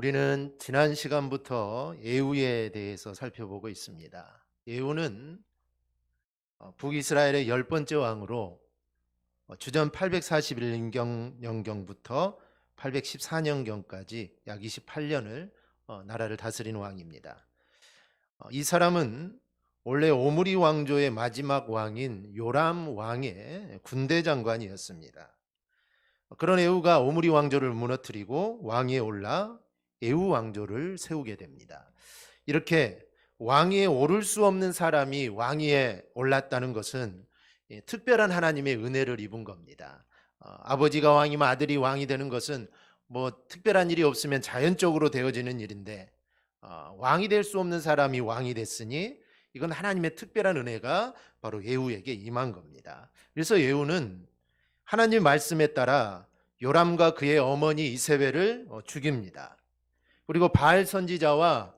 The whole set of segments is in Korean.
우리는 지난 시간부터 예후에 대해서 살펴보고 있습니다. 예후는 북이스라엘의 열 번째 왕으로 주전 841년경부터 814년경까지 약 28년을 나라를 다스린 왕입니다. 이 사람은 원래 오므리 왕조의 마지막 왕인 요람 왕의 군대 장관이었습니다. 그런 예후가 오므리 왕조를 무너뜨리고 왕위에 올라 예후 왕조를 세우게 됩니다. 이렇게 왕위에 오를 수 없는 사람이 왕위에 올랐다는 것은 특별한 하나님의 은혜를 입은 겁니다. 아버지가 왕이면 아들이 왕이 되는 것은 뭐 특별한 일이 없으면 자연적으로 되어지는 일인데 왕이 될 수 없는 사람이 왕이 됐으니 이건 하나님의 특별한 은혜가 바로 예후에게 임한 겁니다. 그래서 예후는 하나님 말씀에 따라 요람과 그의 어머니 이세벨을 죽입니다. 그리고 바알 선지자와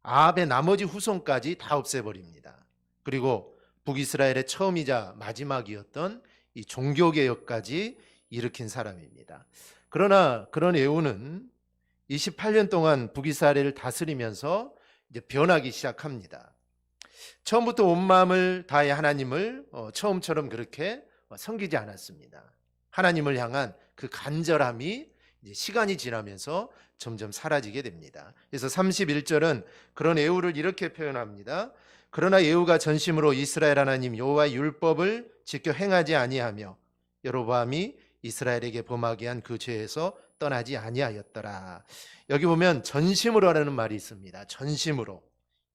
아합의 나머지 후손까지 다 없애버립니다. 그리고 북이스라엘의 처음이자 마지막이었던 이 종교개혁까지 일으킨 사람입니다. 그러나 그런 예후는 28년 동안 북이스라엘을 다스리면서 이제 변하기 시작합니다. 처음부터 온 마음을 다해 하나님을 처음처럼 그렇게 섬기지 않았습니다. 하나님을 향한 그 간절함이 이제 시간이 지나면서 점점 사라지게 됩니다. 그래서 31절은 그런 예후를 이렇게 표현합니다. 그러나 예후가 전심으로 이스라엘 하나님 여호와의 율법을 지켜 행하지 아니하며 여로보암이 이스라엘에게 범하게 한 그 죄에서 떠나지 아니하였더라. 여기 보면 전심으로라는 말이 있습니다. 전심으로.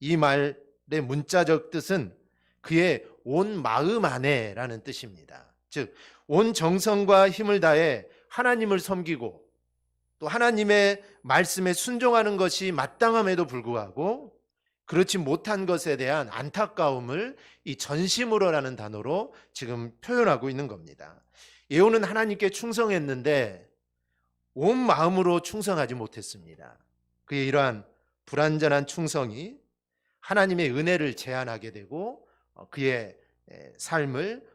이 말의 문자적 뜻은 그의 온 마음 안에라는 뜻입니다. 즉 온 정성과 힘을 다해 하나님을 섬기고 또 하나님의 말씀에 순종하는 것이 마땅함에도 불구하고 그렇지 못한 것에 대한 안타까움을 이 전심으로라는 단어로 지금 표현하고 있는 겁니다. 예후는 하나님께 충성했는데 온 마음으로 충성하지 못했습니다. 그의 이러한 불완전한 충성이 하나님의 은혜를 제한하게 되고 그의 삶을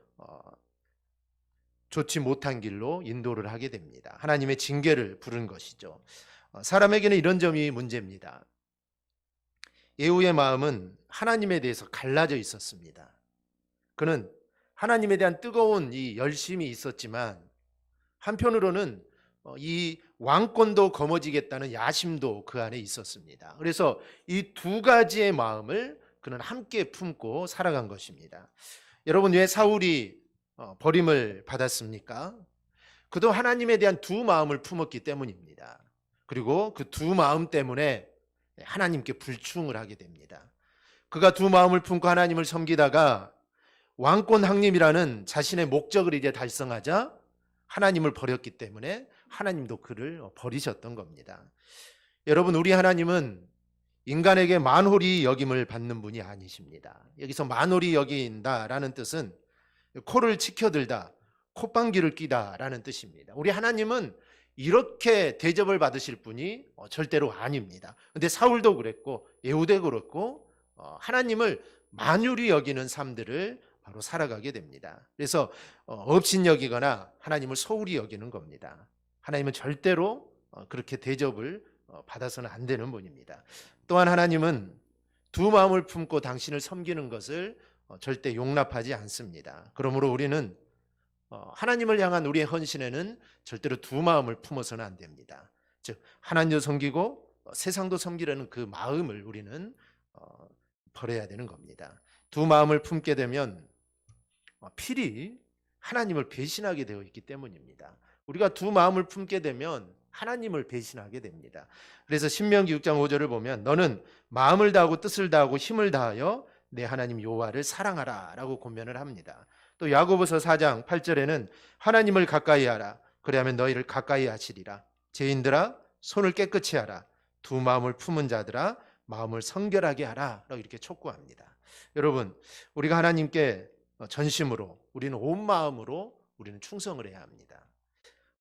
좋지 못한 길로 인도를 하게 됩니다. 하나님의 징계를 부른 것이죠. 사람에게는 이런 점이 문제입니다. 예후의 마음은 하나님에 대해서 갈라져 있었습니다. 그는 하나님에 대한 뜨거운 이 열심이 있었지만 한편으로는 이 왕권도 거머쥐겠다는 야심도 그 안에 있었습니다. 그래서 이 두 가지의 마음을 그는 함께 품고 살아간 것입니다. 여러분, 왜 사울이 버림을 받았습니까? 그도 하나님에 대한 두 마음을 품었기 때문입니다. 그리고 그 두 마음 때문에 하나님께 불충을 하게 됩니다. 그가 두 마음을 품고 하나님을 섬기다가 왕권 확립이라는 자신의 목적을 이제 달성하자 하나님을 버렸기 때문에 하나님도 그를 버리셨던 겁니다. 여러분, 우리 하나님은 인간에게 만홀히 여김을 받는 분이 아니십니다. 여기서 만홀히 여긴다라는 뜻은 코를 치켜들다, 콧방귀를 뀌다라는 뜻입니다. 우리 하나님은 이렇게 대접을 받으실 분이 절대로 아닙니다. 근데 사울도 그랬고 예후도 그렇고 하나님을 만유리 여기는 삶들을 바로 살아가게 됩니다. 그래서 업신여기거나 하나님을 소홀히 여기는 겁니다. 하나님은 절대로 그렇게 대접을 받아서는 안 되는 분입니다. 또한 하나님은 두 마음을 품고 당신을 섬기는 것을 절대 용납하지 않습니다. 그러므로 우리는 하나님을 향한 우리의 헌신에는 절대로 두 마음을 품어서는 안 됩니다. 즉 하나님도 섬기고 세상도 섬기려는 그 마음을 우리는 버려야 되는 겁니다. 두 마음을 품게 되면 필히 하나님을 배신하게 되어 있기 때문입니다. 우리가 두 마음을 품게 되면 하나님을 배신하게 됩니다. 그래서 신명기 6장 5절을 보면 너는 마음을 다하고 뜻을 다하고 힘을 다하여 내 하나님 여호와를 사랑하라 라고 권면을 합니다. 또 야고보서 4장 8절에는 하나님을 가까이 하라 그리하면 너희를 가까이 하시리라. 죄인들아 손을 깨끗이 하라. 두 마음을 품은 자들아 마음을 성결하게 하라 라고 이렇게 촉구합니다. 여러분, 우리가 하나님께 전심으로 우리는 온 마음으로 우리는 충성을 해야 합니다.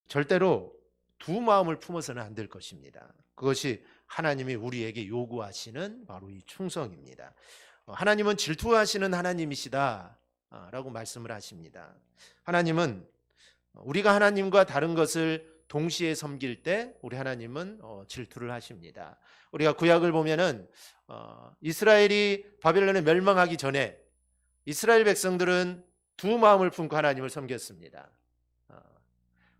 절대로 두 마음을 품어서는 안 될 것입니다. 그것이 하나님이 우리에게 요구하시는 바로 이 충성입니다. 하나님은 질투하시는 하나님이시다 라고 말씀을 하십니다. 하나님은 우리가 하나님과 다른 것을 동시에 섬길 때 우리 하나님은 질투를 하십니다. 우리가 구약을 보면은 이스라엘이 바벨론에 멸망하기 전에 이스라엘 백성들은 두 마음을 품고 하나님을 섬겼습니다.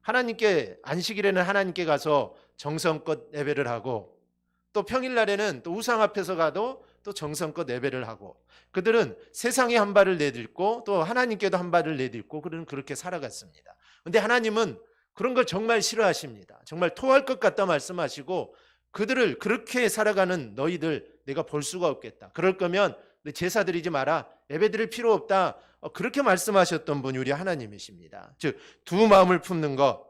하나님께 안식일에는 하나님께 가서 정성껏 예배를 하고 또 평일날에는 또 우상 앞에서 가도 또 정성껏 예배를 하고 그들은 세상에 한 발을 내딛고 또 하나님께도 한 발을 내딛고 그들은 그렇게 살아갔습니다. 그런데 하나님은 그런 걸 정말 싫어하십니다. 정말 토할 것 같다 말씀하시고 그들을 그렇게 살아가는 너희들 내가 볼 수가 없겠다. 그럴 거면 제사 드리지 마라. 예배 드릴 필요 없다. 그렇게 말씀하셨던 분이 우리 하나님이십니다. 즉 두 마음을 품는 것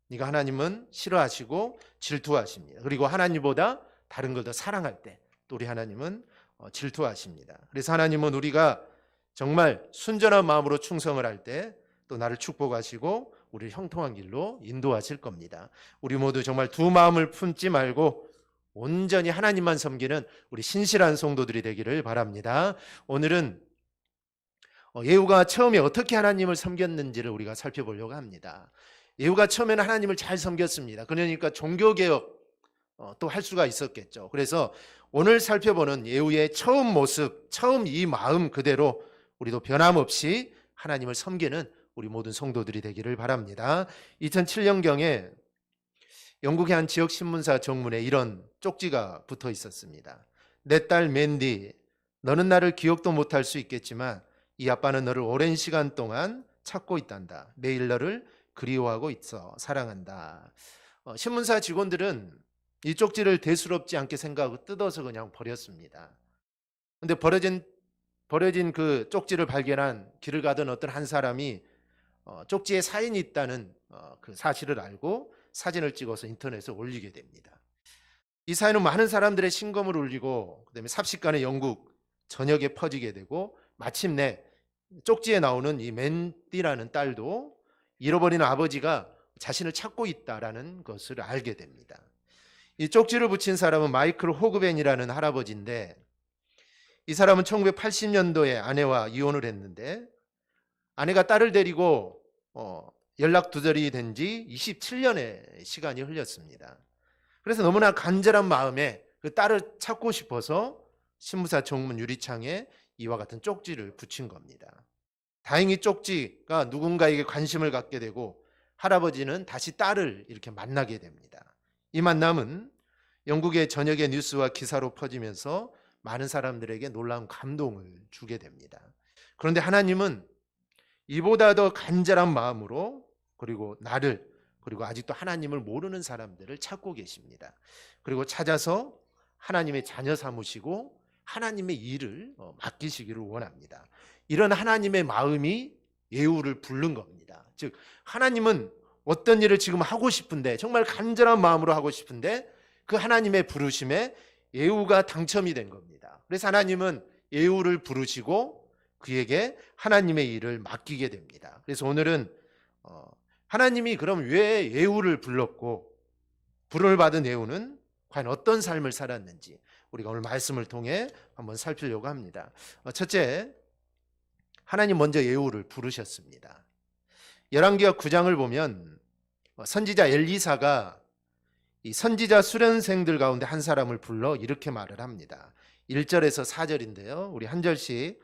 네가 하나님은 싫어하시고 질투하십니다. 그리고 하나님보다 다른 걸 더 사랑할 때 또 우리 하나님은 질투하십니다. 그래서 하나님은 우리가 정말 순전한 마음으로 충성을 할 때 또 나를 축복하시고 우리를 형통한 길로 인도하실 겁니다. 우리 모두 정말 두 마음을 품지 말고 온전히 하나님만 섬기는 우리 신실한 성도들이 되기를 바랍니다. 오늘은 예후가 처음에 어떻게 하나님을 섬겼는지를 우리가 살펴보려고 합니다. 예후가 처음에는 하나님을 잘 섬겼습니다. 그러니까 종교개혁 또 할 수가 있었겠죠. 그래서 오늘 살펴보는 예후의 처음 모습, 처음 이 마음 그대로 우리도 변함없이 하나님을 섬기는 우리 모든 성도들이 되기를 바랍니다. 2007년경에 영국의 한 지역 신문사 정문에 이런 쪽지가 붙어 있었습니다. 내 딸 맨디, 너는 나를 기억도 못할 수 있겠지만 이 아빠는 너를 오랜 시간 동안 찾고 있단다. 매일 너를 그리워하고 있어. 사랑한다. 신문사 직원들은 이 쪽지를 대수롭지 않게 생각하고 뜯어서 그냥 버렸습니다. 근데 버려진 그 쪽지를 발견한 길을 가던 어떤 한 사람이 쪽지에 사인이 있다는 그 사실을 알고 사진을 찍어서 인터넷에 올리게 됩니다. 이 사연은 많은 사람들의 심금을 울리고 그다음에 삽시간에 영국 전역에 퍼지게 되고 마침내 쪽지에 나오는 이 맨디라는 딸도 잃어버린 아버지가 자신을 찾고 있다라는 것을 알게 됩니다. 이 쪽지를 붙인 사람은 마이클 호그벤이라는 할아버지인데 이 사람은 1980년도에 아내와 이혼을 했는데 아내가 딸을 데리고 연락 두절이 된 지 27년의 시간이 흘렸습니다. 그래서 너무나 간절한 마음에 그 딸을 찾고 싶어서 신문사 정문 유리창에 이와 같은 쪽지를 붙인 겁니다. 다행히 쪽지가 누군가에게 관심을 갖게 되고 할아버지는 다시 딸을 이렇게 만나게 됩니다. 이 만남은 영국의 전역의 뉴스와 기사로 퍼지면서 많은 사람들에게 놀라운 감동을 주게 됩니다. 그런데 하나님은 이보다 더 간절한 마음으로 그리고 나를 그리고 아직도 하나님을 모르는 사람들을 찾고 계십니다. 그리고 찾아서 하나님의 자녀 삼으시고 하나님의 일을 맡기시기를 원합니다. 이런 하나님의 마음이 예후를 부른 겁니다. 즉 하나님은 어떤 일을 지금 하고 싶은데 정말 간절한 마음으로 하고 싶은데 그 하나님의 부르심에 예후가 당첨이 된 겁니다. 그래서 하나님은 예후를 부르시고 그에게 하나님의 일을 맡기게 됩니다. 그래서 오늘은 하나님이 그럼 왜 예후를 불렀고 부름을 받은 예후는 과연 어떤 삶을 살았는지 우리가 오늘 말씀을 통해 한번 살피려고 합니다. 첫째, 하나님 먼저 예후를 부르셨습니다. 열왕기하 9장을 보면 선지자 엘리사가 이 선지자 수련생들 가운데 한 사람을 불러 이렇게 말을 합니다. 1절에서 4절인데요. 우리 한 절씩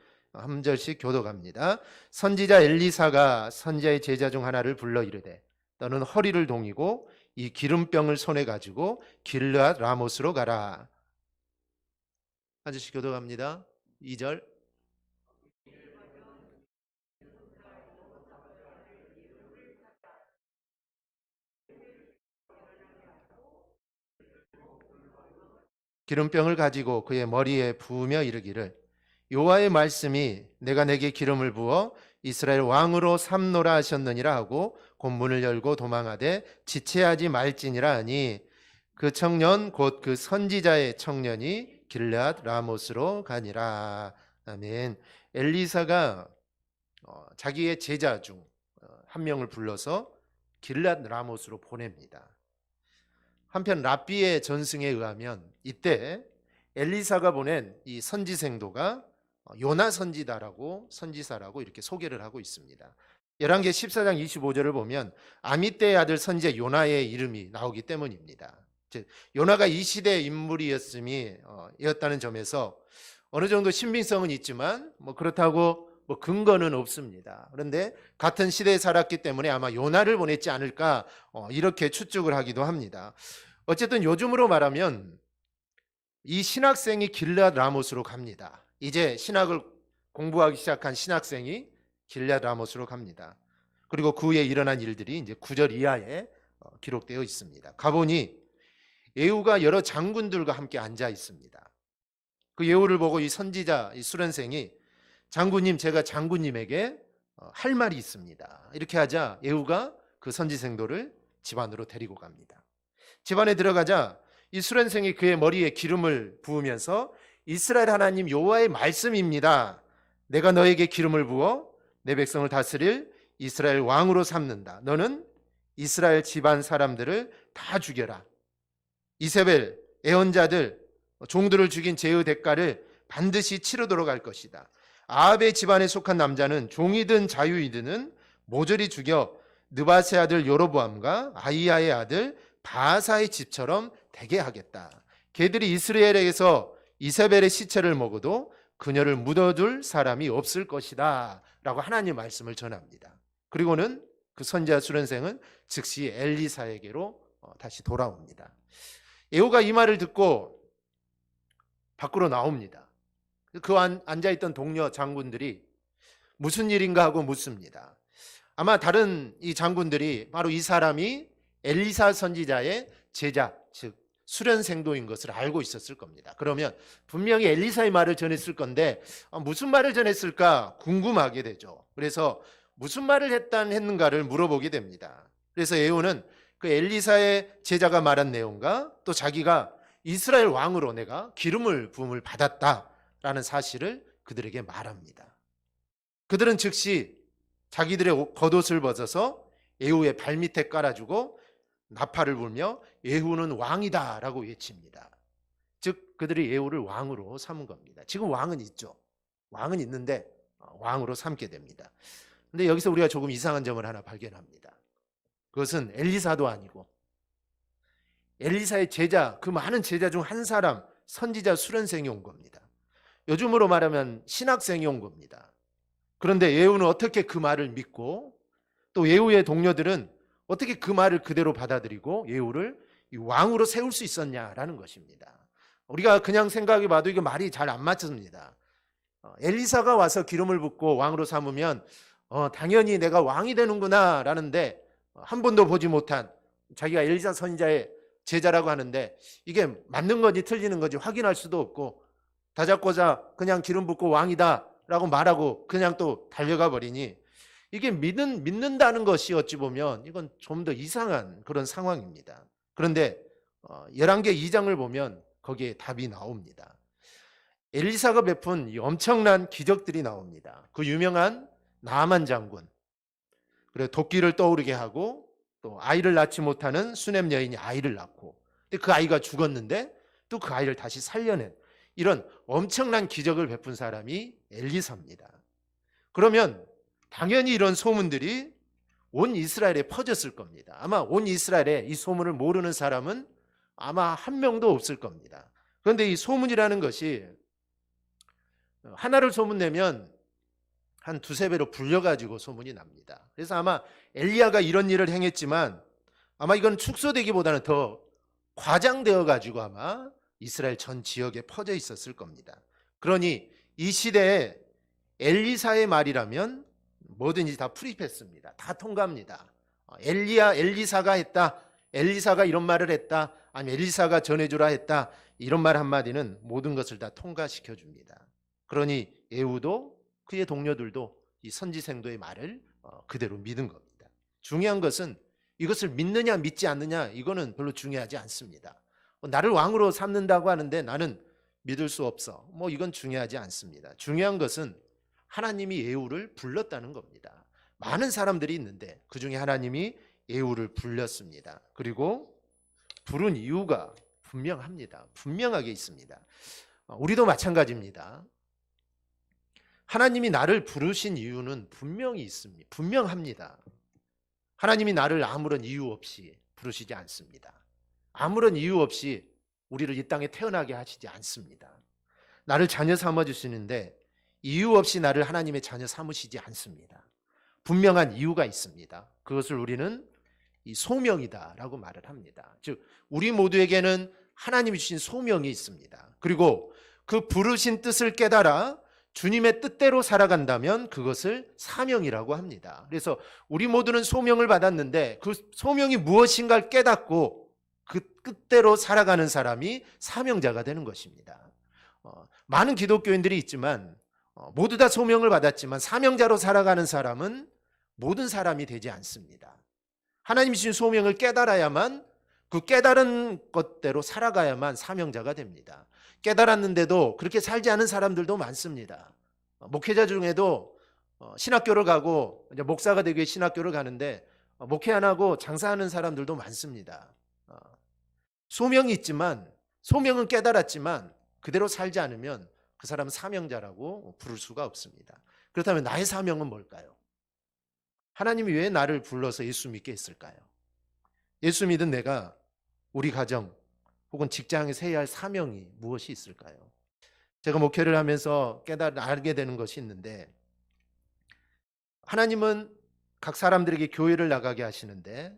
교독합니다. 선지자 엘리사가 선지자의 제자 중 하나를 불러 이르되 너는 허리를 동이고 이 기름병을 손에 가지고 길르앗 라못으로 가라. 한 절씩 교독합니다. 2절. 기름병을 가지고 그의 머리에 부으며 이르기를 여호와의 말씀이 내가 내게 기름을 부어 이스라엘 왕으로 삼노라 하셨느니라 하고 곧 문을 열고 도망하되 지체하지 말지니라 하니 그 청년 곧 그 선지자의 청년이 길르앗 라못으로 가니라. 아멘. 엘리사가 자기의 제자 중 한 명을 불러서 길르앗 라못으로 보냅니다. 한편 랍비의 전승에 의하면 이때 엘리사가 보낸 이 선지생도가 요나 선지사라고 이렇게 소개를 하고 있습니다. 열왕기 14장 25절을 보면 아미떼의 아들 선지자 요나의 이름이 나오기 때문입니다. 즉 요나가 이 시대의 인물이었다는 점에서 어느 정도 신빙성은 있지만 그렇다고 근거는 없습니다. 그런데 같은 시대에 살았기 때문에 아마 요나를 보냈지 않을까 이렇게 추측을 하기도 합니다. 어쨌든 요즘으로 말하면 이 신학생이 길앗 라못으로 갑니다. 이제 신학을 공부하기 시작한 신학생이 길앗 라못으로 갑니다. 그리고 그 후에 일어난 일들이 이제 9절 이하에 기록되어 있습니다. 가보니 예후가 여러 장군들과 함께 앉아 있습니다. 그 예후를 보고 이 선지자 이 수련생이 장군님, 제가 장군님에게 할 말이 있습니다. 이렇게 하자 예후가 그 선지생도를 집안으로 데리고 갑니다. 집안에 들어가자 이 수련생이 그의 머리에 기름을 부으면서 이스라엘 하나님 여호와의 말씀입니다. 내가 너에게 기름을 부어 내 백성을 다스릴 이스라엘 왕으로 삼는다. 너는 이스라엘 집안 사람들을 다 죽여라. 이세벨, 애언자들, 종들을 죽인 죄의 대가를 반드시 치르도록 할 것이다. 아합의 집안에 속한 남자는 종이든 자유이든은 모조리 죽여 느바세 아들 여로보암과 아이야의 아들 바하사의 집처럼 되게 하겠다. 걔들이 이스라엘에서 이세벨의 시체를 먹어도 그녀를 묻어둘 사람이 없을 것이다 라고 하나님 말씀을 전합니다. 그리고는 그 선지자 수련생은 즉시 엘리사에게로 다시 돌아옵니다. 예후가 이 말을 듣고 밖으로 나옵니다. 그 앉아있던 동료 장군들이 무슨 일인가 하고 묻습니다. 아마 다른 이 장군들이 바로 이 사람이 엘리사 선지자의 제자, 즉 수련생도인 것을 알고 있었을 겁니다. 그러면 분명히 엘리사의 말을 전했을 건데 무슨 말을 전했을까 궁금하게 되죠. 그래서 무슨 말을 했는가를 물어보게 됩니다. 그래서 예후는 그 엘리사의 제자가 말한 내용과 또 자기가 이스라엘 왕으로 내가 기름을 부음을 받았다라는 사실을 그들에게 말합니다. 그들은 즉시 자기들의 겉옷을 벗어서 예후의 발밑에 깔아주고 나팔을 불며 예후는 왕이다 라고 외칩니다. 즉 그들이 예후를 왕으로 삼은 겁니다. 지금 왕은 있죠. 왕은 있는데 왕으로 삼게 됩니다. 근데 여기서 우리가 조금 이상한 점을 하나 발견합니다. 그것은 엘리사도 아니고 엘리사의 제자, 그 많은 제자 중 한 사람, 선지자 수련생이 온 겁니다. 요즘으로 말하면 신학생이 온 겁니다. 그런데 예후는 어떻게 그 말을 믿고 또 예후의 동료들은 어떻게 그 말을 그대로 받아들이고 예후를 왕으로 세울 수 있었냐라는 것입니다. 우리가 그냥 생각해 봐도 이게 말이 잘 안 맞습니다. 엘리사가 와서 기름을 붓고 왕으로 삼으면 당연히 내가 왕이 되는구나 라는데 한 번도 보지 못한 자기가 엘리사 선지자의 제자라고 하는데 이게 맞는 건지 틀리는 건지 확인할 수도 없고 다잡고자 그냥 기름 붓고 왕이다 라고 말하고 그냥 또 달려가 버리니 이게 믿는다는 것이 어찌 보면 이건 좀 더 이상한 그런 상황입니다. 그런데 열왕기 2장을 보면 거기에 답이 나옵니다. 엘리사가 베푼 이 엄청난 기적들이 나옵니다. 그 유명한 나아만 장군, 그리고 도끼를 떠오르게 하고 또 아이를 낳지 못하는 수넴 여인이 아이를 낳고 근데 그 아이가 죽었는데 또 그 아이를 다시 살려낸 이런 엄청난 기적을 베푼 사람이 엘리사입니다. 그러면 당연히 이런 소문들이 온 이스라엘에 퍼졌을 겁니다. 아마 온 이스라엘에 이 소문을 모르는 사람은 아마 한 명도 없을 겁니다. 그런데 이 소문이라는 것이 하나를 소문내면 한 두세 배로 불려가지고 소문이 납니다. 그래서 아마 엘리야가 이런 일을 행했지만 아마 이건 축소되기보다는 더 과장되어 가지고 아마 이스라엘 전 지역에 퍼져 있었을 겁니다. 그러니 이 시대에 엘리사의 말이라면 뭐든지 다 프리패스입니다. 다 통과합니다. 엘리사가 했다. 엘리사가 이런 말을 했다. 아니면 엘리사가 전해주라 했다. 이런 말 한마디는 모든 것을 다 통과시켜 줍니다. 그러니 예후도 그의 동료들도 이 선지생도의 말을 그대로 믿은 겁니다. 중요한 것은 이것을 믿느냐 믿지 않느냐 이거는 별로 중요하지 않습니다. 나를 왕으로 삼는다고 하는데 나는 믿을 수 없어. 이건 중요하지 않습니다. 중요한 것은 하나님이 예후를 불렀다는 겁니다. 많은 사람들이 있는데 그 중에 하나님이 예후를 불렀습니다. 그리고 부른 이유가 분명합니다. 분명하게 있습니다. 우리도 마찬가지입니다. 하나님이 나를 부르신 이유는 분명히 있습니다. 분명합니다. 하나님이 나를 아무런 이유 없이 부르시지 않습니다. 아무런 이유 없이 우리를 이 땅에 태어나게 하시지 않습니다. 나를 자녀 삼아 주시는데 이유 없이 나를 하나님의 자녀 삼으시지 않습니다. 분명한 이유가 있습니다. 그것을 우리는 이 소명이다라고 말을 합니다. 즉 우리 모두에게는 하나님이 주신 소명이 있습니다. 그리고 그 부르신 뜻을 깨달아 주님의 뜻대로 살아간다면 그것을 사명이라고 합니다. 그래서 우리 모두는 소명을 받았는데 그 소명이 무엇인가를 깨닫고 그 뜻대로 살아가는 사람이 사명자가 되는 것입니다. 많은 기독교인들이 있지만 모두 다 소명을 받았지만 사명자로 살아가는 사람은 모든 사람이 되지 않습니다. 하나님이 주신 소명을 깨달아야만 그 깨달은 것대로 살아가야만 사명자가 됩니다. 깨달았는데도 그렇게 살지 않은 사람들도 많습니다. 목회자 중에도 신학교를 가고 이제 목사가 되기 위해 신학교를 가는데 목회 안 하고 장사하는 사람들도 많습니다. 소명이 있지만 소명은 깨달았지만 그대로 살지 않으면 그 사람은 사명자라고 부를 수가 없습니다. 그렇다면 나의 사명은 뭘까요? 하나님이 왜 나를 불러서 예수 믿게 했을까요? 예수 믿은 내가 우리 가정 혹은 직장에서 해야 할 사명이 무엇이 있을까요? 제가 목회를 하면서 알게 되는 것이 있는데 하나님은 각 사람들에게 교회를 나가게 하시는데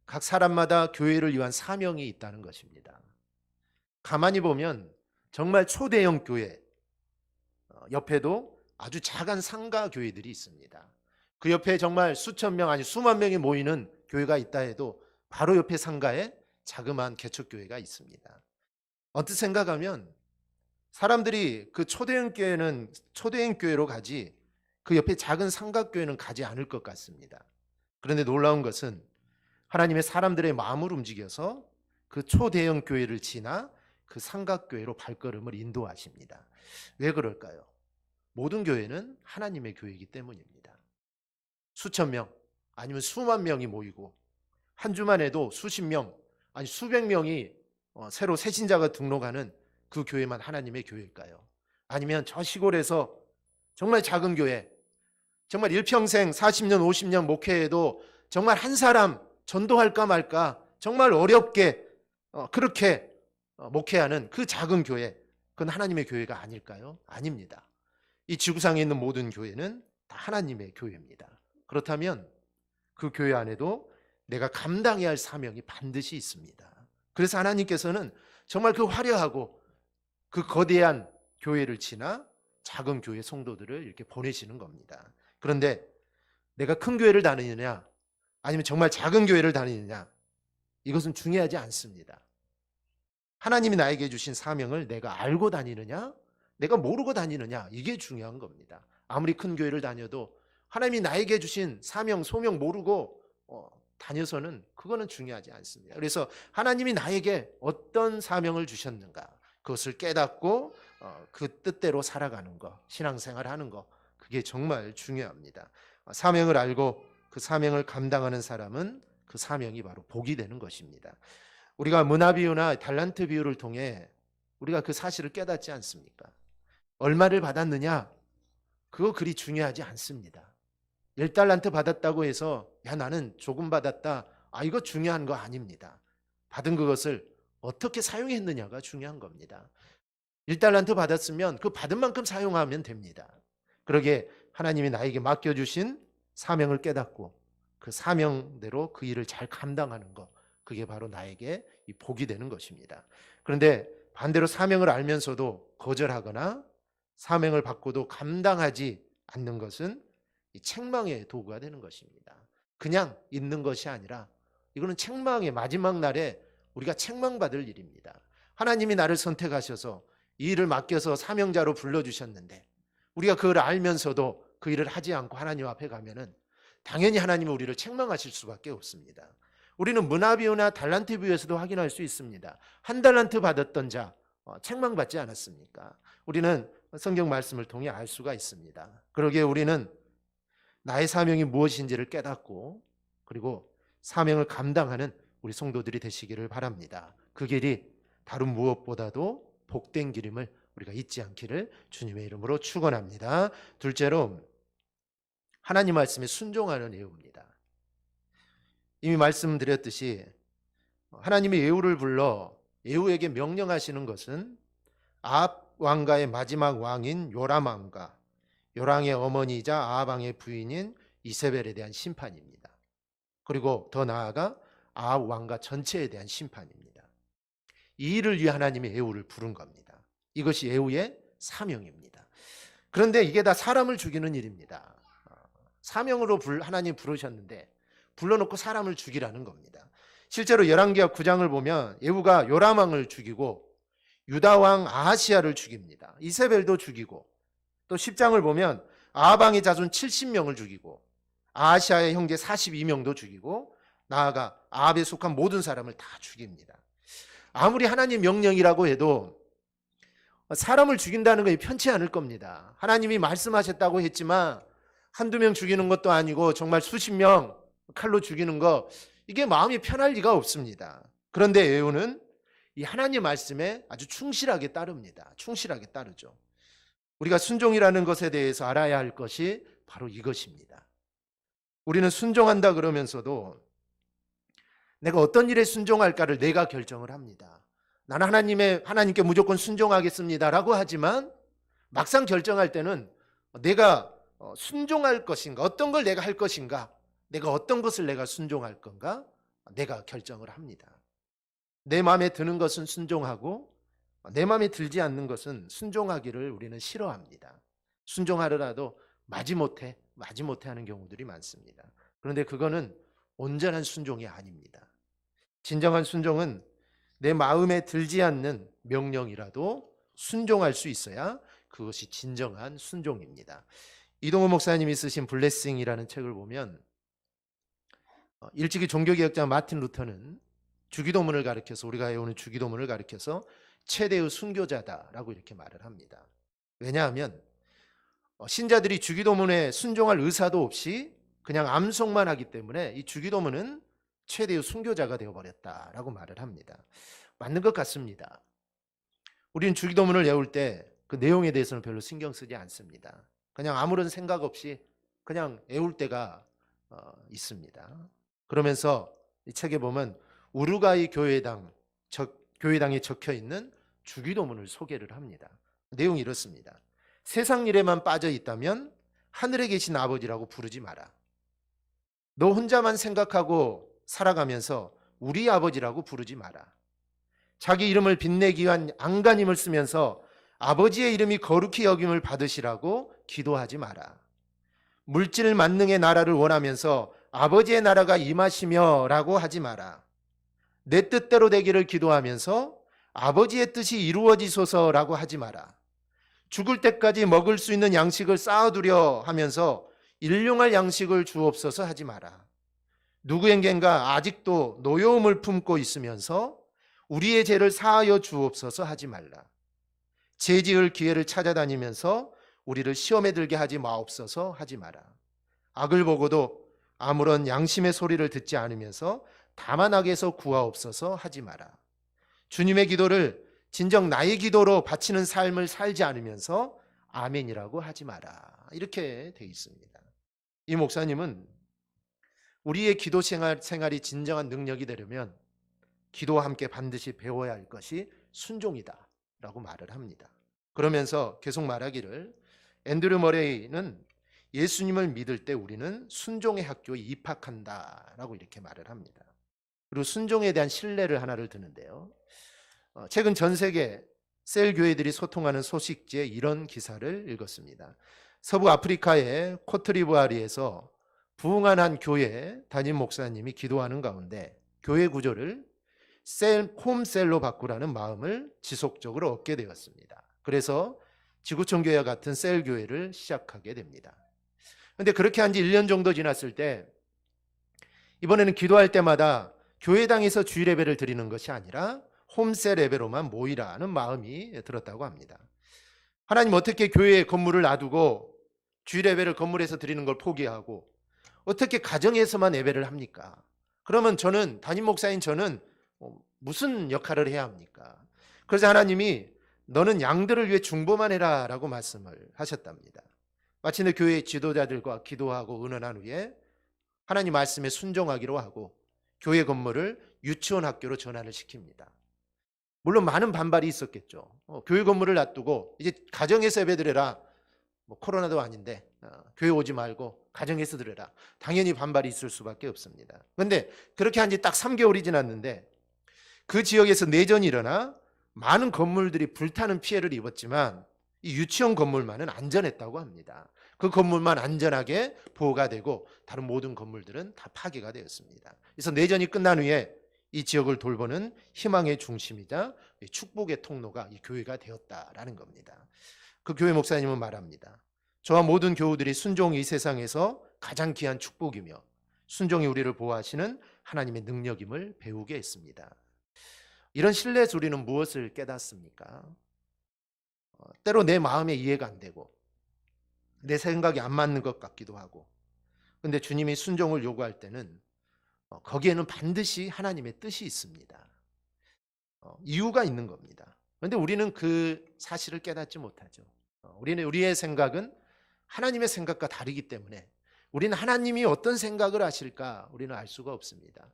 각 사람마다 교회를 위한 사명이 있다는 것입니다. 가만히 보면 정말 초대형 교회 옆에도 아주 작은 상가 교회들이 있습니다. 그 옆에 정말 수천 명 아니 수만 명이 모이는 교회가 있다 해도 바로 옆에 상가에 자그마한 개척교회가 있습니다. 언뜻 생각하면 사람들이 그 초대형 교회는 초대형 교회로 가지 그 옆에 작은 상가교회는 가지 않을 것 같습니다. 그런데 놀라운 것은 하나님의 사람들의 마음을 움직여서 그 초대형 교회를 지나 그 상가교회로 발걸음을 인도하십니다. 왜 그럴까요? 모든 교회는 하나님의 교회이기 때문입니다. 수천 명 아니면 수만 명이 모이고 한 주만 해도 수십 명 아니 수백 명이 새로 새신자가 등록하는 그 교회만 하나님의 교회일까요? 아니면 저 시골에서 정말 작은 교회 정말 일평생 40년 50년 목회해도 정말 한 사람 전도할까 말까 정말 어렵게 그렇게 목회하는 그 작은 교회 그건 하나님의 교회가 아닐까요? 아닙니다. 이 지구상에 있는 모든 교회는 다 하나님의 교회입니다. 그렇다면 그 교회 안에도 내가 감당해야 할 사명이 반드시 있습니다. 그래서 하나님께서는 정말 그 화려하고 그 거대한 교회를 지나 작은 교회 성도들을 이렇게 보내시는 겁니다. 그런데 내가 큰 교회를 다니느냐 아니면 정말 작은 교회를 다니느냐 이것은 중요하지 않습니다. 하나님이 나에게 주신 사명을 내가 알고 다니느냐 내가 모르고 다니느냐 이게 중요한 겁니다. 아무리 큰 교회를 다녀도 하나님이 나에게 주신 사명 소명 모르고 다녀서는 그거는 중요하지 않습니다. 그래서 하나님이 나에게 어떤 사명을 주셨는가 그것을 깨닫고 그 뜻대로 살아가는 것 신앙생활하는 것 그게 정말 중요합니다. 사명을 알고 그 사명을 감당하는 사람은 그 사명이 바로 복이 되는 것입니다. 우리가 문화비유나 달란트 비유를 통해 우리가 그 사실을 깨닫지 않습니까? 얼마를 받았느냐 그거 그리 중요하지 않습니다. 1달란트 받았다고 해서 야 나는 조금 받았다 이거 중요한 거 아닙니다. 받은 그것을 어떻게 사용했느냐가 중요한 겁니다. 1달란트 받았으면 그 받은 만큼 사용하면 됩니다. 그러게 하나님이 나에게 맡겨주신 사명을 깨닫고 그 사명대로 그 일을 잘 감당하는 것 그게 바로 나에게 이 복이 되는 것입니다. 그런데 반대로 사명을 알면서도 거절하거나 사명을 받고도 감당하지 않는 것은 이 책망의 도구가 되는 것입니다. 그냥 있는 것이 아니라 이거는 책망의 마지막 날에 우리가 책망받을 일입니다. 하나님이 나를 선택하셔서 이 일을 맡겨서 사명자로 불러주셨는데 우리가 그걸 알면서도 그 일을 하지 않고 하나님 앞에 가면은 당연히 하나님은 우리를 책망하실 수밖에 없습니다. 우리는 문화비유나 달란트 비유에서도 확인할 수 있습니다. 1달란트 받았던 자 책망받지 않았습니까? 우리는 성경 말씀을 통해 알 수가 있습니다. 그러기에 우리는 나의 사명이 무엇인지를 깨닫고 그리고 사명을 감당하는 우리 성도들이 되시기를 바랍니다. 그 길이 다른 무엇보다도 복된 길임을 우리가 잊지 않기를 주님의 이름으로 축원합니다. 둘째로 하나님 말씀에 순종하는 예우입니다. 이미 말씀드렸듯이 하나님이 예후를 불러 예후에게 명령하시는 것은 아합 왕가의 마지막 왕인 요람 왕과 요람의 어머니이자 아합 왕의 부인인 이세벨에 대한 심판입니다. 그리고 더 나아가 아합 왕가 전체에 대한 심판입니다. 이 일을 위해 하나님이 예후를 부른 겁니다. 이것이 예후의 사명입니다. 그런데 이게 다 사람을 죽이는 일입니다. 사명으로 하나님 부르셨는데 불러놓고 사람을 죽이라는 겁니다. 실제로 열왕기하 9장을 보면 예후가 요람 왕을 죽이고 유다 왕 아하시야를 죽입니다. 이세벨도 죽이고, 또 10장을 보면 아합 왕의 자손 70명을 죽이고 아하시야의 형제 42명도 죽이고 나아가 아합에 속한 모든 사람을 다 죽입니다. 아무리 하나님 명령이라고 해도 사람을 죽인다는 것이 편치 않을 겁니다. 하나님이 말씀하셨다고 했지만 한두 명 죽이는 것도 아니고 정말 수십 명 칼로 죽이는 거, 이게 마음이 편할 리가 없습니다. 그런데 예후는 이 하나님 말씀에 아주 충실하게 따릅니다. 충실하게 따르죠. 우리가 순종이라는 것에 대해서 알아야 할 것이 바로 이것입니다. 우리는 순종한다 그러면서도 내가 어떤 일에 순종할까를 내가 결정을 합니다. 나는 하나님께 무조건 순종하겠습니다라고 하지만 막상 결정할 때는 내가 순종할 것인가, 어떤 걸 내가 할 것인가, 내가 어떤 것을 내가 순종할 건가, 내가 결정을 합니다. 내 마음에 드는 것은 순종하고 내 마음에 들지 않는 것은 순종하기를 우리는 싫어합니다. 순종하더라도 마지못해 하는 경우들이 많습니다. 그런데 그거는 온전한 순종이 아닙니다. 진정한 순종은 내 마음에 들지 않는 명령이라도 순종할 수 있어야 그것이 진정한 순종입니다. 이동호 목사님이 쓰신 블레싱이라는 책을 보면 일찍이 종교개혁자 마틴 루터는 주기도문을 가르쳐서, 우리가 외우는 주기도문을 가르쳐서 최대의 순교자다라고 이렇게 말을 합니다. 왜냐하면 신자들이 주기도문에 순종할 의사도 없이 그냥 암송만 하기 때문에 이 주기도문은 최대의 순교자가 되어버렸다라고 말을 합니다. 맞는 것 같습니다. 우리는 주기도문을 외울 때 그 내용에 대해서는 별로 신경 쓰지 않습니다. 그냥 아무런 생각 없이 그냥 외울 때가 있습니다. 그러면서 이 책에 보면 우루과이 교회당에 적혀 있는 주기도문을 소개를 합니다. 내용이 이렇습니다. 세상 일에만 빠져 있다면 하늘에 계신 아버지라고 부르지 마라. 너 혼자만 생각하고 살아가면서 우리 아버지라고 부르지 마라. 자기 이름을 빛내기 위한 안간힘을 쓰면서 아버지의 이름이 거룩히 여김을 받으시라고 기도하지 마라. 물질 만능의 나라를 원하면서 아버지의 나라가 임하시며 라고 하지 마라. 내 뜻대로 되기를 기도하면서 아버지의 뜻이 이루어지소서라고 하지 마라. 죽을 때까지 먹을 수 있는 양식을 쌓아두려 하면서 일용할 양식을 주옵소서 하지 마라. 누구에겐가 아직도 노여움을 품고 있으면서 우리의 죄를 사하여 주옵소서 하지 말라. 죄 지을 기회를 찾아다니면서 우리를 시험에 들게 하지 마옵소서 하지 마라. 악을 보고도 아무런 양심의 소리를 듣지 않으면서 다만 악에서 구하옵소서 하지 마라. 주님의 기도를 진정 나의 기도로 바치는 삶을 살지 않으면서 아멘이라고 하지 마라. 이렇게 돼 있습니다. 이 목사님은 우리의 기도 생활이 진정한 능력이 되려면 기도와 함께 반드시 배워야 할 것이 순종이다 라고 말을 합니다. 그러면서 계속 말하기를, 앤드류 머레이는 예수님을 믿을 때 우리는 순종의 학교에 입학한다 라고 이렇게 말을 합니다. 그리고 순종에 대한 신뢰를 하나를 드는데요, 최근 전 세계 셀 교회들이 소통하는 소식지에 이런 기사를 읽었습니다. 서부 아프리카의 코트디부아르에서 부흥한 한 교회 담임 목사님이 기도하는 가운데 교회 구조를 홈셀로 바꾸라는 마음을 지속적으로 얻게 되었습니다. 그래서 지구촌 교회와 같은 셀 교회를 시작하게 됩니다. 그런데 그렇게 한 지 1년 정도 지났을 때 이번에는 기도할 때마다 교회당에서 주일 예배를 드리는 것이 아니라 홈셀 예배로만 모이라는 마음이 들었다고 합니다. 하나님, 어떻게 교회에 건물을 놔두고 주일 예배를 건물에서 드리는 걸 포기하고 어떻게 가정에서만 예배를 합니까? 그러면 저는, 담임 목사인 저는 무슨 역할을 해야 합니까? 그래서 하나님이 너는 양들을 위해 중보만 해라 라고 말씀을 하셨답니다. 마침내 교회 지도자들과 기도하고 의논한 후에 하나님 말씀에 순종하기로 하고 교회 건물을 유치원 학교로 전환을 시킵니다. 물론 많은 반발이 있었겠죠. 교회 건물을 놔두고 이제 가정에서 예배드려라. 코로나도 아닌데 교회 오지 말고 가정에서 드려라. 당연히 반발이 있을 수밖에 없습니다. 그런데 그렇게 한 지 딱 3개월이 지났는데 그 지역에서 내전이 일어나 많은 건물들이 불타는 피해를 입었지만 이 유치원 건물만은 안전했다고 합니다. 그 건물만 안전하게 보호가 되고 다른 모든 건물들은 다 파괴가 되었습니다. 그래서 내전이 끝난 후에 이 지역을 돌보는 희망의 중심이자 축복의 통로가 이 교회가 되었다라는 겁니다. 그 교회 목사님은 말합니다. 저와 모든 교우들이 순종이 이 세상에서 가장 귀한 축복이며 순종이 우리를 보호하시는 하나님의 능력임을 배우게 했습니다. 이런 신뢰에서 우리는 무엇을 깨닫습니까? 때로 내 마음에 이해가 안 되고 내 생각이 안 맞는 것 같기도 하고, 그런데 주님이 순종을 요구할 때는 거기에는 반드시 하나님의 뜻이 있습니다. 이유가 있는 겁니다. 그런데 우리는 그 사실을 깨닫지 못하죠. 우리의 생각은 하나님의 생각과 다르기 때문에 우리는 하나님이 어떤 생각을 하실까 우리는 알 수가 없습니다.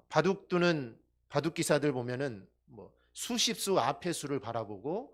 바둑 두는 바둑 기사들 보면은 수십 수 앞의 수를 바라보고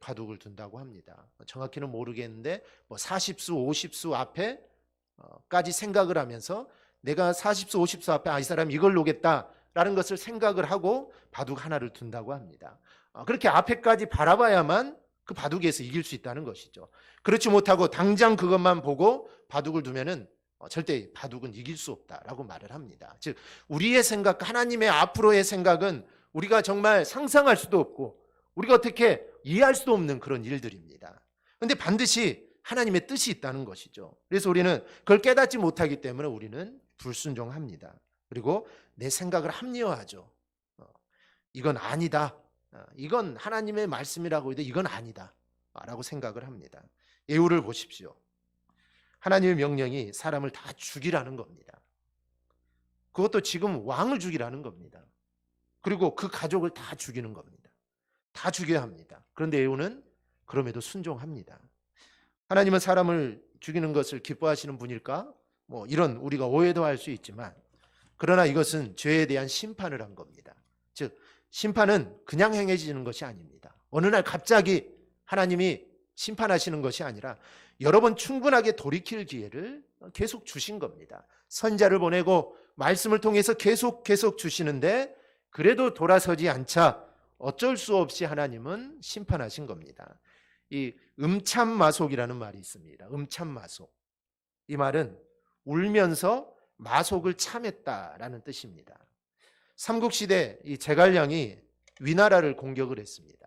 바둑을 둔다고 합니다. 정확히는 모르겠는데 40수, 50수 앞에까지 생각을 하면서 내가 40수, 50수 앞에 이 사람 이걸 놓겠다라는 것을 생각을 하고 바둑 하나를 둔다고 합니다. 그렇게 앞에까지 바라봐야만 그 바둑에서 이길 수 있다는 것이죠. 그렇지 못하고 당장 그것만 보고 바둑을 두면은 절대 바둑은 이길 수 없다라고 말을 합니다. 즉 우리의 생각, 하나님의 앞으로의 생각은 우리가 정말 상상할 수도 없고 우리가 어떻게 이해할 수도 없는 그런 일들입니다. 그런데 반드시 하나님의 뜻이 있다는 것이죠. 그래서 우리는 그걸 깨닫지 못하기 때문에 우리는 불순종합니다. 그리고 내 생각을 합리화하죠. 이건 아니다. 이건 하나님의 말씀이라고 해도 이건 아니다 라고 생각을 합니다. 예후를 보십시오. 하나님의 명령이 사람을 다 죽이라는 겁니다. 그것도 지금 왕을 죽이라는 겁니다. 그리고 그 가족을 다 죽이는 겁니다. 다 죽여야 합니다. 그런데 예후는 그럼에도 순종합니다. 하나님은 사람을 죽이는 것을 기뻐하시는 분일까? 이런 우리가 오해도 할 수 있지만, 그러나 이것은 죄에 대한 심판을 한 겁니다. 즉 심판은 그냥 행해지는 것이 아닙니다. 어느 날 갑자기 하나님이 심판하시는 것이 아니라 여러 번 충분하게 돌이킬 기회를 계속 주신 겁니다. 선지자를 보내고 말씀을 통해서 계속 주시는데 그래도 돌아서지 않자 어쩔 수 없이 하나님은 심판하신 겁니다. 이 음참마속이라는 말이 있습니다. 음참마속. 이 말은 울면서 마속을 참했다라는 뜻입니다. 삼국시대 이 제갈량이 위나라를 공격을 했습니다.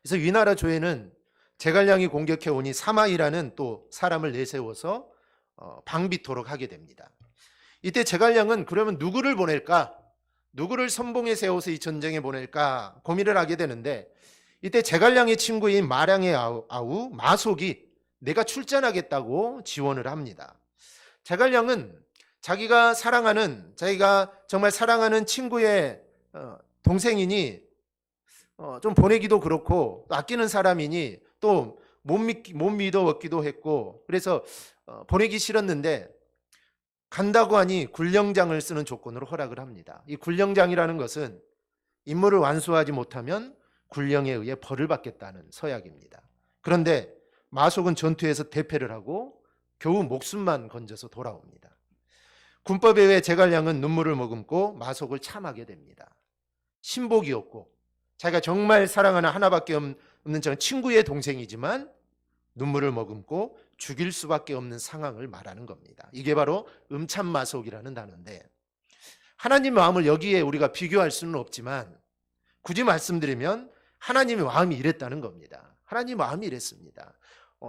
그래서 위나라 조에는 제갈량이 공격해 오니 사마이라는 또 사람을 내세워서 방비토록 하게 됩니다. 이때 제갈량은 그러면 누구를 보낼까? 누구를 선봉에 세워서 이 전쟁에 보낼까 고민을 하게 되는데, 이때 제갈량의 친구인 마량의 아우 마속이 내가 출전하겠다고 지원을 합니다. 제갈량은 자기가 정말 사랑하는 친구의 동생이니 좀 보내기도 그렇고 아끼는 사람이니 또 못 믿어먹기도 했고, 그래서 보내기 싫었는데 간다고 하니 군령장을 쓰는 조건으로 허락을 합니다. 이 군령장이라는 것은 임무를 완수하지 못하면 군령에 의해 벌을 받겠다는 서약입니다. 그런데 마속은 전투에서 대패를 하고 겨우 목숨만 건져서 돌아옵니다. 군법에 의해 제갈량은 눈물을 머금고 마속을 참하게 됩니다. 신복이었고 자기가 정말 사랑하는 하나밖에 없는 저 친구의 동생이지만 눈물을 머금고 죽일 수밖에 없는 상황을 말하는 겁니다. 이게 바로 음참마속이라는 단어인데, 하나님의 마음을 여기에 우리가 비교할 수는 없지만 굳이 말씀드리면 하나님의 마음이 이랬다는 겁니다. 하나님의 마음이 이랬습니다.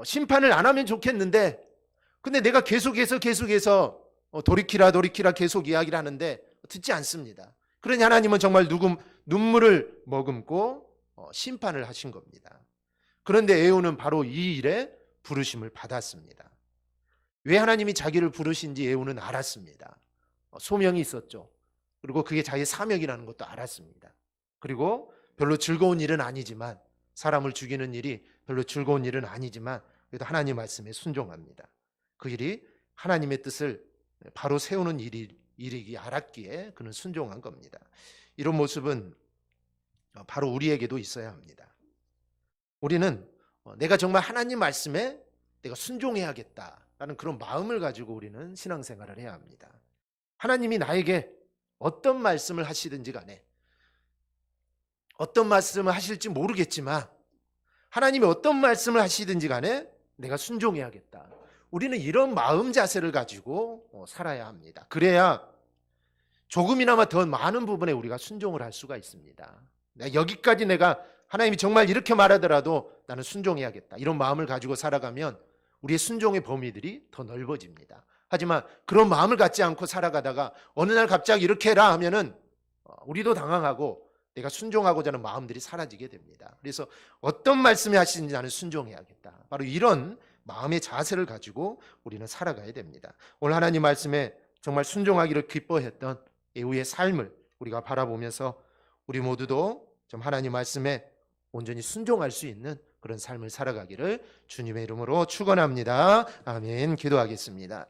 심판을 안 하면 좋겠는데 근데 내가 계속해서 돌이키라 계속 이야기를 하는데 듣지 않습니다. 그러니 하나님은 정말 눈물을 머금고 심판을 하신 겁니다. 그런데 예후는 바로 이 일에 부르심을 받았습니다. 왜 하나님이 자기를 부르신지 예후는 알았습니다. 소명이 있었죠. 그리고 그게 자기의 사명이라는 것도 알았습니다. 그리고 별로 즐거운 일은 아니지만, 사람을 죽이는 일이 별로 즐거운 일은 아니지만 그래도 하나님 말씀에 순종합니다. 그 일이 하나님의 뜻을 바로 세우는 일이기 알았기에 그는 순종한 겁니다. 이런 모습은 바로 우리에게도 있어야 합니다. 우리는 내가 정말 하나님 말씀에 내가 순종해야겠다라는 그런 마음을 가지고 우리는 신앙생활을 해야 합니다. 하나님이 나에게 어떤 말씀을 하시든지 간에, 어떤 말씀을 하실지 모르겠지만 하나님이 어떤 말씀을 하시든지 간에 내가 순종해야겠다. 우리는 이런 마음 자세를 가지고 살아야 합니다. 그래야 조금이나마 더 많은 부분에 우리가 순종을 할 수가 있습니다. 여기까지 내가 하나님이 정말 이렇게 말하더라도 나는 순종해야겠다. 이런 마음을 가지고 살아가면 우리의 순종의 범위들이 더 넓어집니다. 하지만 그런 마음을 갖지 않고 살아가다가 어느 날 갑자기 이렇게 해라 하면은 우리도 당황하고 내가 순종하고자 하는 마음들이 사라지게 됩니다. 그래서 어떤 말씀이 하시는지 나는 순종해야겠다. 바로 이런 마음의 자세를 가지고 우리는 살아가야 됩니다. 오늘 하나님 말씀에 정말 순종하기를 기뻐했던 에후의 삶을 우리가 바라보면서 우리 모두도 좀 하나님 말씀에 온전히 순종할 수 있는 그런 삶을 살아가기를 주님의 이름으로 축원합니다. 아멘. 기도하겠습니다.